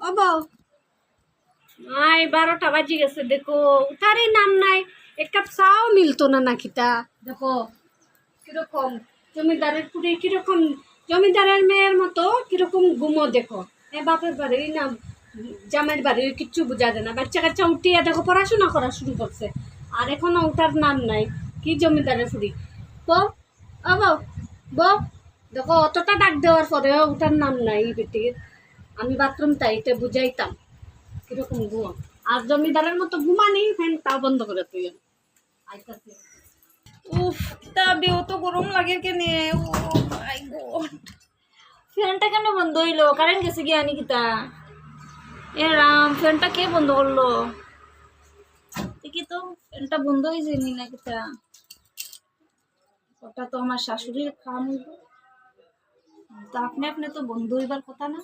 ও বউ নাই 12টা বাজি গেছে দেখো উঠারই নাম নাই এক কাপ চাও মিলতো না নাকিটা দেখো কিরকম জমিদারের পুরে কিরকম জমিদারের মেয়ের মতো কিরকম গুমো দেখো বাপের বাড়ির না জামাইয়ের বাড়ির কিচ্ছু বোঝা যায় না বাচ্চা কাচ্চা উঠিয়ে দেখো পড়াশোনা করা শুরু করছে আর এখনো ওটার নাম নাই কি জমিদারের ফুরি বউ ও বউ বউ দেখো অতটা ডাক দেওয়ার পরেও ওটার নাম নাই বেটির আমি বাথরুম তাইতে বুঝাইতাম কিরকম ঘুমো আর জমিদারের মতো ঘুমানি ফ্যান তাও বন্ধ করে তুই আইতাছে উফ বিও তো গরম লাগে কেনে ও মাই গড ফ্যানটা কেন বন্ধ হইলো কারেন্ট গেছে গিয়া নি কিতা এ রাম ফ্যানটা কে বন্ধ করলো দেখি তো ফ্যানটা বন্ধ হয়েছে নি না কিতা ওটা তো আমার শাশুড়ির কাম হইব তা আপনি আপনি তো বন্ধ হইবার কথা না